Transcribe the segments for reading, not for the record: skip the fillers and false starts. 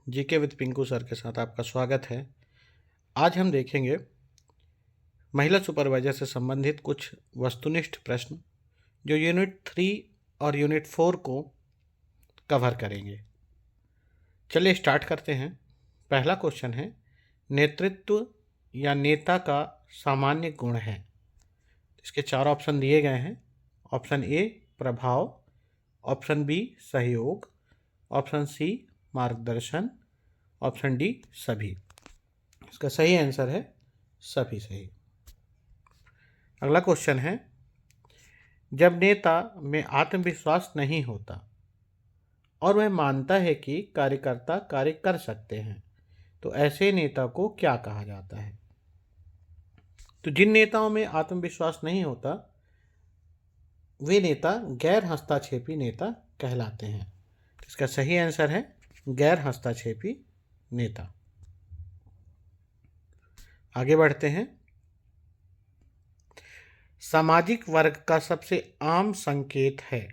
GK with Pinku sir के साथ आपका स्वागत है। आज हम देखेंगे महिला सुपरवाइजर से संबंधित कुछ वस्तुनिष्ठ प्रश्न जो यूनिट 3 और यूनिट 4 को कवर करेंगे। चलिए स्टार्ट करते हैं। पहला क्वेश्चन है, नेतृत्व या नेता का सामान्य गुण है। इसके 4 ऑप्शन दिए गए हैं। ऑप्शन ए प्रभाव, ऑप्शन बी सहयोग, ऑप्शन सी मार्गदर्शन, ऑप्शन डी सभी। इसका सही आंसर है सभी सही। अगला क्वेश्चन है, जब नेता में आत्मविश्वास नहीं होता और वह मानता है कि कार्यकर्ता कार्य कर सकते हैं तो ऐसे नेता को क्या कहा जाता है। तो जिन नेताओं में आत्मविश्वास नहीं होता वे नेता गैर हस्तक्षेपी नेता कहलाते हैं। इसका सही आंसर है गैर हस्तक्षेपी नेता। आगे बढ़ते हैं। सामाजिक वर्ग का सबसे आम संकेत है।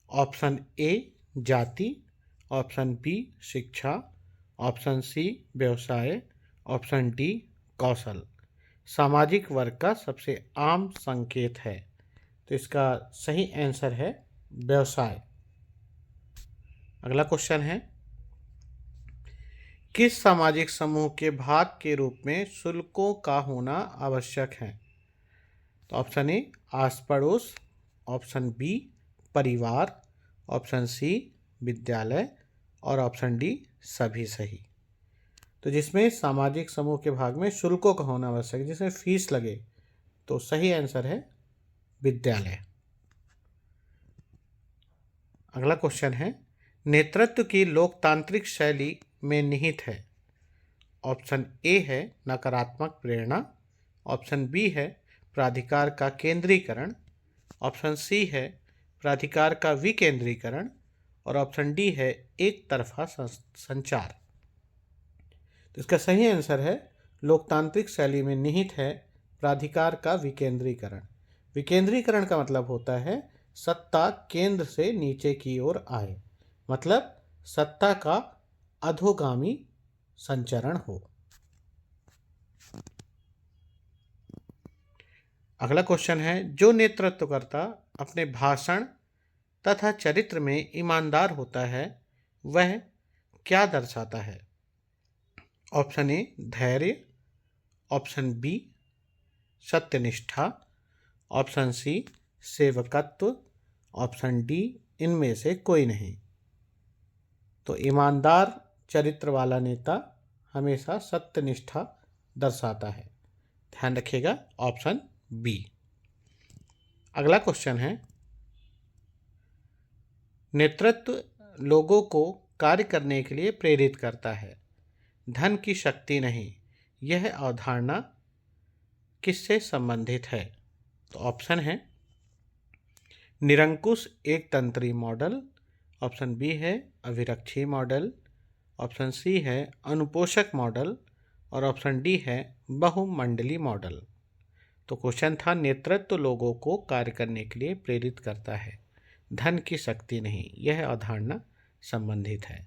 ऑप्शन ए जाति, ऑप्शन बी शिक्षा, ऑप्शन सी व्यवसाय, ऑप्शन डी कौशल। सामाजिक वर्ग का सबसे आम संकेत है तो इसका सही आंसर है व्यवसाय। अगला क्वेश्चन है, किस सामाजिक समूह के भाग के रूप में शुल्कों का होना आवश्यक है। तो ऑप्शन ए आस पड़ोस, ऑप्शन बी परिवार, ऑप्शन सी विद्यालय और ऑप्शन डी सभी सही। तो जिसमें सामाजिक समूह के भाग में शुल्कों का होना आवश्यक है, जिसमें फीस लगे, तो सही आंसर है विद्यालय। अगला क्वेश्चन है, नेतृत्व की लोकतांत्रिक शैली में निहित है। ऑप्शन ए है नकारात्मक प्रेरणा, ऑप्शन बी है प्राधिकार का केंद्रीकरण, ऑप्शन सी है प्राधिकार का विकेंद्रीकरण और ऑप्शन डी है एक तरफा संचार। तो इसका सही आंसर है लोकतांत्रिक शैली में निहित है प्राधिकार का विकेंद्रीकरण। विकेंद्रीकरण का मतलब होता है सत्ता केंद्र से नीचे की ओर आए, मतलब सत्ता का अधोगामी संचरण हो। अगला क्वेश्चन है, जो नेतृत्वकर्ता अपने भाषण तथा चरित्र में ईमानदार होता है वह क्या दर्शाता है। ऑप्शन ए धैर्य, ऑप्शन बी सत्यनिष्ठा, ऑप्शन सी सेवकत्व, ऑप्शन डी इनमें से कोई नहीं। तो ईमानदार चरित्र वाला नेता हमेशा सत्यनिष्ठा दर्शाता है। ध्यान रखिएगा ऑप्शन बी। अगला क्वेश्चन है, नेतृत्व लोगों को कार्य करने के लिए प्रेरित करता है, धन की शक्ति नहीं। यह अवधारणा किससे संबंधित है। तो ऑप्शन है निरंकुश एक तंत्री मॉडल, ऑप्शन बी है अभिरक्षी मॉडल, ऑप्शन सी है अनुपोषक मॉडल और ऑप्शन डी है बहुमंडली मॉडल। तो क्वेश्चन था, नेतृत्व लोगों को कार्य करने के लिए प्रेरित करता है, धन की शक्ति नहीं। यह अवधारणा संबंधित है।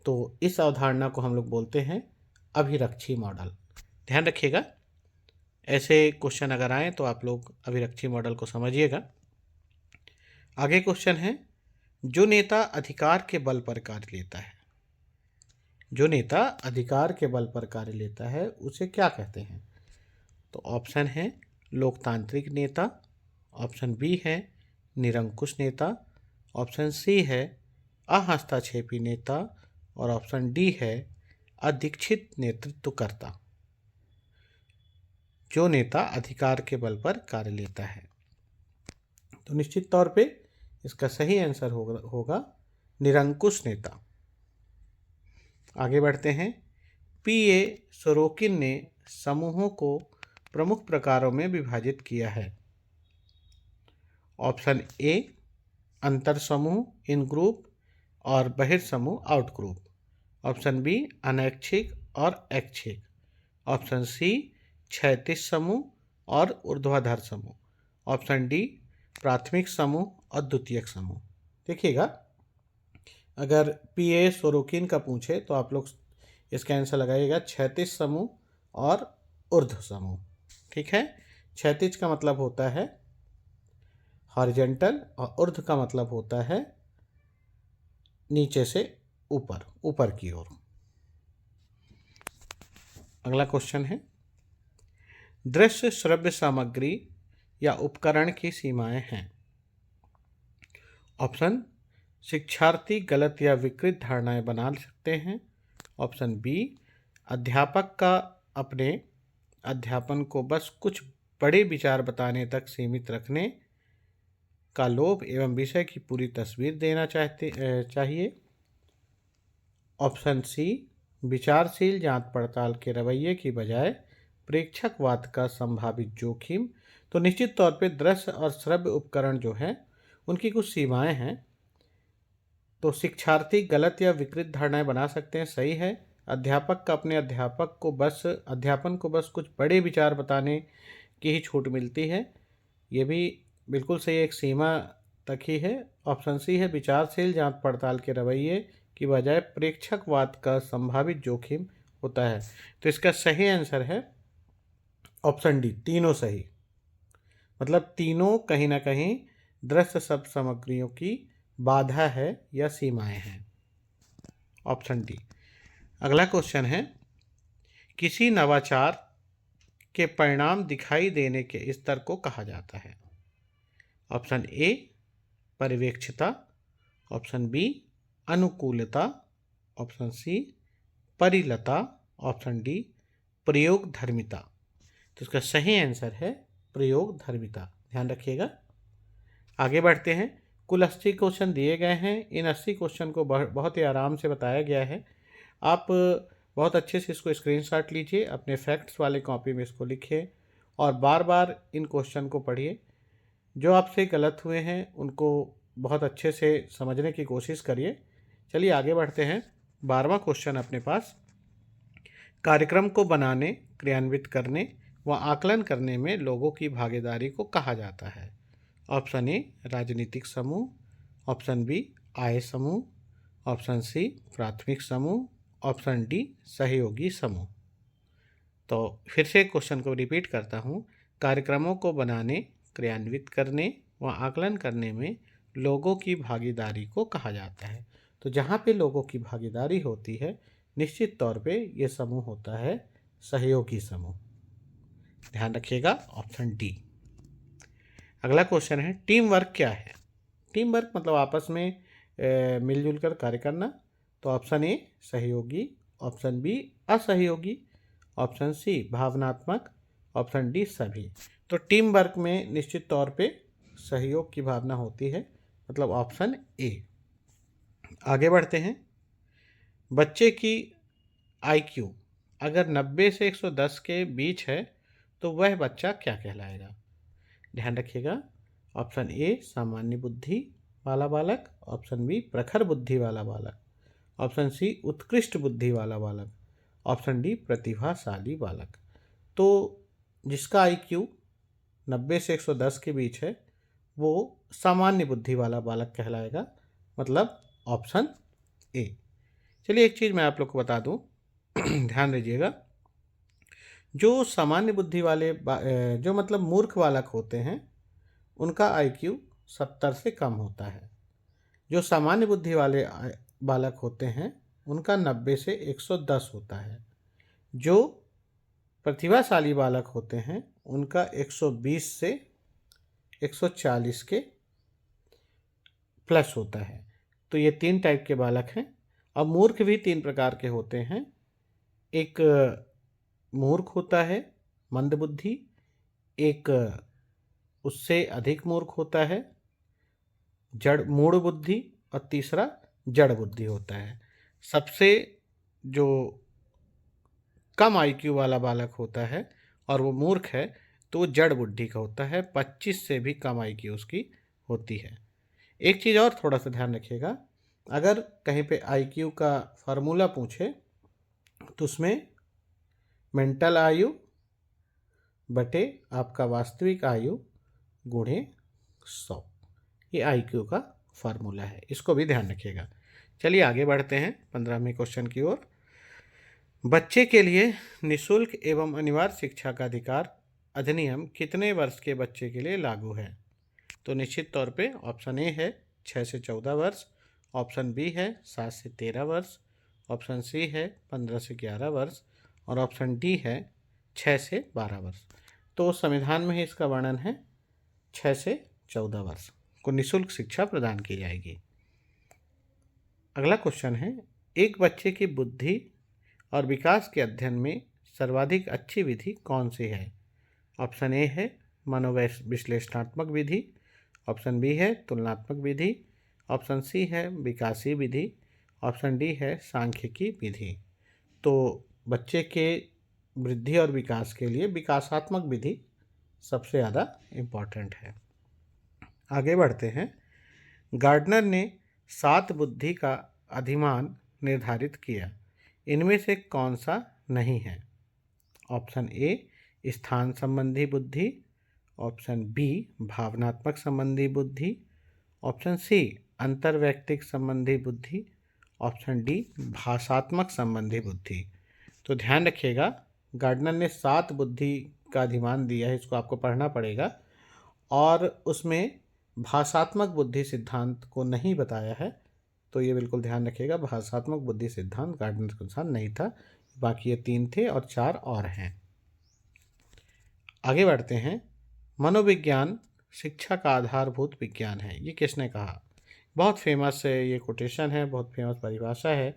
तो इस अवधारणा को हम लोग बोलते हैं अभिरक्षी मॉडल। ध्यान रखिएगा, ऐसे क्वेश्चन अगर आए तो आप लोग अभिरक्षी मॉडल को समझिएगा। आगे क्वेश्चन है, जो नेता अधिकार के बल पर कार्य लेता है। जो नेता अधिकार के बल पर कार्य लेता है उसे क्या कहते हैं। तो ऑप्शन है लोकतांत्रिक नेता, ऑप्शन बी है निरंकुश नेता, ऑप्शन सी है अहस्तक्षेपी नेता और ऑप्शन डी है अधिक्षित नेतृत्वकर्ता। जो नेता अधिकार के बल पर कार्य लेता है, तो निश्चित तौर पे इसका सही आंसर होगा निरंकुश नेता। आगे बढ़ते हैं। पीए सोरोकिन ने समूहों को प्रमुख प्रकारों में विभाजित किया है। ऑप्शन ए अंतर समूह इन ग्रुप और बहिर्समूह आउट ग्रुप, ऑप्शन बी अनैच्छिक और ऐच्छिक, ऑप्शन सी क्षैतिज समूह और ऊर्ध्वाधर समूह, ऑप्शन डी प्राथमिक समूह और द्वितीयक समूह। देखिएगा, अगर पीए सोरोकिन का पूछे तो आप लोग इसका आंसर लगाइएगा क्षैतिज समूह और ऊर्ध्व समूह। ठीक है, क्षैतिज का मतलब होता है हॉरिजेंटल और ऊर्ध्व का मतलब होता है नीचे से ऊपर, ऊपर की ओर। अगला क्वेश्चन है, दृश्य श्रव्य सामग्री या उपकरण की सीमाएं हैं। ऑप्शन, शिक्षार्थी गलत या विकृत धारणाएं बना सकते हैं। ऑप्शन बी, अध्यापक का अपने अध्यापन को बस कुछ बड़े विचार बताने तक सीमित रखने का लोभ एवं विषय की पूरी तस्वीर देना चाहिए। ऑप्शन सी, विचारशील जांच पड़ताल के रवैये की बजाय प्रेक्षकवाद का संभावित जोखिम। तो निश्चित तौर पे दृश्य और श्रव्य उपकरण जो है उनकी कुछ सीमाएं हैं। तो शिक्षार्थी गलत या विकृत धारणाएं बना सकते हैं, सही है। अध्यापक का अपने अध्यापन को बस कुछ बड़े विचार बताने की ही छूट मिलती है, ये भी बिल्कुल सही, एक सीमा तक ही है। ऑप्शन सी है, विचारशील जांच पड़ताल के रवैये की बजाय प्रेक्षकवाद का संभावित जोखिम होता है। तो इसका सही आंसर है ऑप्शन डी, तीनों सही। मतलब तीनों कहीं ना कहीं दृश्य शब्द सामग्रियों की बाधा है या सीमाएं हैं। Option D. अगला क्वेश्चन है, किसी नवाचार के परिणाम दिखाई देने के स्तर को कहा जाता है। ऑप्शन ए, पर्यवेक्षिता। ऑप्शन बी, अनुकूलता। ऑप्शन सी, परिलता। ऑप्शन डी, प्रयोग धर्मिता। तो इसका सही आंसर है प्रयोग धर्मिता, ध्यान रखिएगा। आगे बढ़ते हैं। कुल 80 क्वेश्चन दिए गए हैं। इन 80 क्वेश्चन को बहुत ही आराम से बताया गया है। आप बहुत अच्छे से इसको स्क्रीनशॉट लीजिए, अपने फैक्ट्स वाले कॉपी में इसको लिखिए और बार बार इन क्वेश्चन को पढ़िए। जो आपसे गलत हुए हैं उनको बहुत अच्छे से समझने की कोशिश करिए। चलिए आगे बढ़ते हैं। 12वां क्वेश्चन अपने पास, कार्यक्रम को बनाने, क्रियान्वित करने व आकलन करने में लोगों की भागीदारी को कहा जाता है। ऑप्शन ए, राजनीतिक समूह। ऑप्शन बी, आय समूह। ऑप्शन सी, प्राथमिक समूह। ऑप्शन डी, सहयोगी समूह। तो फिर से क्वेश्चन को रिपीट करता हूँ। कार्यक्रमों को बनाने, क्रियान्वित करने व आकलन करने में लोगों की भागीदारी को कहा जाता है। तो जहाँ पे लोगों की भागीदारी होती है, निश्चित तौर पे ये समूह होता है सहयोगी समूह, ध्यान रखिएगा। Option D. अगला क्वेश्चन है, टीम वर्क क्या है। टीम वर्क मतलब आपस में मिलजुल कर कार्य करना। तो ऑप्शन ए, सहयोगी। ऑप्शन बी, असहयोगी। ऑप्शन सी, भावनात्मक। ऑप्शन डी, सभी। तो टीम वर्क में निश्चित तौर पे सहयोग की भावना होती है, मतलब ऑप्शन ए। आगे बढ़ते हैं। बच्चे की आईक्यू अगर 90 से 110 के बीच है तो वह बच्चा क्या कहलाएगा। ध्यान रखिएगा। ऑप्शन ए, सामान्य बुद्धि वाला बालक। ऑप्शन बी, प्रखर बुद्धि वाला बालक। ऑप्शन सी, उत्कृष्ट बुद्धि वाला बालक। ऑप्शन डी, प्रतिभाशाली बालक। तो जिसका आईक्यू 90 से 110 के बीच है वो सामान्य बुद्धि वाला बालक कहलाएगा, मतलब ऑप्शन ए। चलिए एक चीज़ मैं आप लोग को बता दूं, ध्यान दीजिएगा। जो सामान्य बुद्धि वाले जो मतलब मूर्ख बालक होते हैं उनका आईक्यू 70 से कम होता है। जो सामान्य बुद्धि वाले बालक होते हैं उनका 90 से 110 होता है। जो प्रतिभाशाली बालक होते हैं उनका 120 से 140 के प्लस होता है। तो ये 3 टाइप के बालक हैं। अब मूर्ख भी 3 प्रकार के होते हैं। एक मूर्ख होता है मंदबुद्धि, एक उससे अधिक मूर्ख होता है जड़ मूढ़ बुद्धि, और तीसरा जड़ बुद्धि होता है। सबसे जो कम आईक्यू वाला बालक होता है और वो मूर्ख है तो वो जड़ बुद्धि का होता है, 25 से भी कम आईक्यू उसकी होती है। एक चीज़ और थोड़ा सा ध्यान रखिएगा, अगर कहीं पे आईक्यू का फार्मूला पूछे तो उसमें मेंटल आयु बटे आपका वास्तविक आयु गुणे 100, ये आईक्यू का फार्मूला है, इसको भी ध्यान रखिएगा। चलिए आगे बढ़ते हैं 15वें क्वेश्चन की ओर। बच्चे के लिए निःशुल्क एवं अनिवार्य शिक्षा का अधिकार अधिनियम कितने वर्ष के बच्चे के लिए लागू है? तो निश्चित तौर पे ऑप्शन ए है 6 से 14 वर्ष, ऑप्शन बी है 7 से 13 वर्ष, ऑप्शन सी है 15 से 11 वर्ष और ऑप्शन डी है 6 से 12 वर्ष। तो संविधान में ही इसका वर्णन है 6 से 14 वर्ष को निःशुल्क शिक्षा प्रदान की जाएगी। अगला क्वेश्चन है, एक बच्चे की बुद्धि और विकास के अध्ययन में सर्वाधिक अच्छी विधि कौन सी है? ऑप्शन ए है मनोविश्लेषणात्मक विधि, ऑप्शन बी है तुलनात्मक विधि, ऑप्शन सी है विकासी विधि, ऑप्शन डी है सांख्यिकी विधि। तो बच्चे के वृद्धि और विकास के लिए विकासात्मक विधि सबसे ज़्यादा इम्पॉर्टेंट है। आगे बढ़ते हैं। गार्डनर ने 7 बुद्धि का अधिमान निर्धारित किया, इनमें से कौन सा नहीं है? ऑप्शन ए स्थान संबंधी बुद्धि, ऑप्शन बी भावनात्मक संबंधी बुद्धि, ऑप्शन सी अंतर्वैयक्तिक संबंधी बुद्धि, ऑप्शन डी भाषात्मक संबंधी बुद्धि। तो ध्यान रखिएगा, गार्डनर ने 7 बुद्धि का अधिमान दिया है, इसको आपको पढ़ना पड़ेगा, और उसमें भाषात्मक बुद्धि सिद्धांत को नहीं बताया है। तो ये बिल्कुल ध्यान रखिएगा, भाषात्मक बुद्धि सिद्धांत गार्डनर के अनुसार नहीं था। बाकी ये 3 थे और 4 और हैं। आगे बढ़ते हैं। मनोविज्ञान शिक्षा का आधारभूत विज्ञान है, ये किसने कहा? बहुत फेमस है ये कोटेशन है, बहुत फेमस परिभाषा है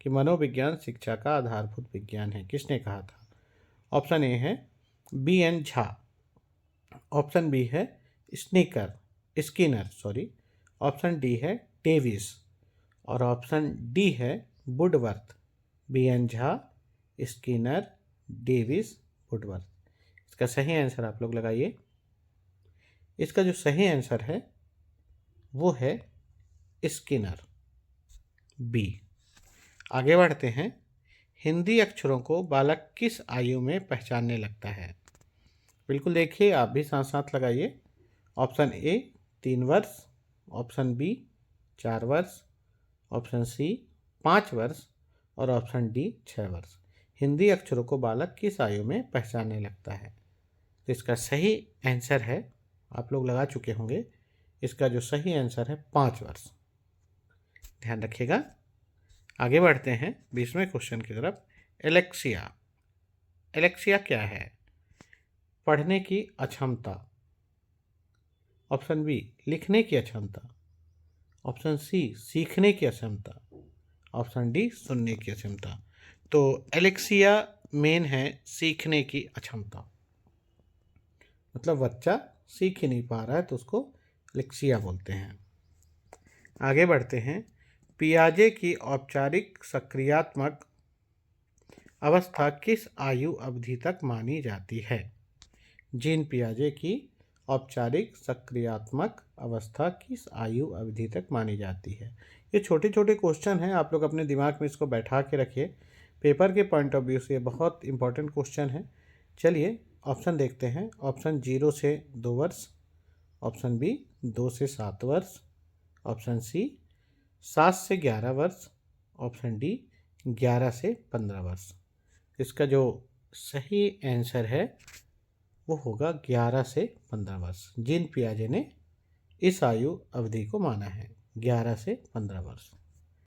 कि मनोविज्ञान शिक्षा का आधारभूत विज्ञान है। किसने कहा था? ऑप्शन ए है BN झा, ऑप्शन बी है स्किनर, ऑप्शन डी है डेविस और ऑप्शन डी है Woodworth. BN Jha, Skinner, Davis, Woodworth. इसका सही आंसर आप लोग लगाइए। इसका जो सही आंसर है वो है स्किनर, बी। आगे बढ़ते हैं। हिंदी अक्षरों को बालक किस आयु में पहचानने लगता है? बिल्कुल देखिए, आप भी साथ साथ लगाइए। ऑप्शन ए 3 वर्ष, ऑप्शन बी 4 वर्ष, ऑप्शन सी 5 वर्ष और ऑप्शन डी 6 वर्ष। हिंदी अक्षरों को बालक किस आयु में पहचानने लगता है? तो इसका सही आंसर है, आप लोग लगा चुके होंगे, इसका जो सही आंसर है 5 वर्ष। ध्यान रखिएगा। आगे बढ़ते हैं 20वें क्वेश्चन की तरफ। एलेक्सिया, एलेक्सिया क्या है? पढ़ने की अक्षमता, ऑप्शन बी लिखने की अक्षमता, ऑप्शन सी सीखने की अक्षमता, ऑप्शन डी सुनने की अक्षमता। तो एलेक्सिया मेन है सीखने की अक्षमता, मतलब बच्चा सीख ही नहीं पा रहा है तो उसको एलेक्सिया बोलते हैं। आगे बढ़ते हैं। पियाजे की औपचारिक सक्रियात्मक अवस्था किस आयु अवधि तक मानी जाती है? जीन पियाजे की औपचारिक सक्रियात्मक अवस्था किस आयु अवधि तक मानी जाती है? ये छोटे छोटे क्वेश्चन हैं, आप लोग अपने दिमाग में इसको बैठा के रखिए। पेपर के पॉइंट ऑफ व्यू से ये बहुत इंपॉर्टेंट क्वेश्चन है। चलिए ऑप्शन देखते हैं। ऑप्शन 0 से 2 वर्ष, ऑप्शन बी 2 से 7 वर्ष, ऑप्शन सी 7 से 11 वर्ष, ऑप्शन डी 11 से 15 वर्ष। इसका जो सही आंसर है वो होगा 11 से 15 वर्ष। जीन पियाजे ने इस आयु अवधि को माना है 11 से 15 वर्ष।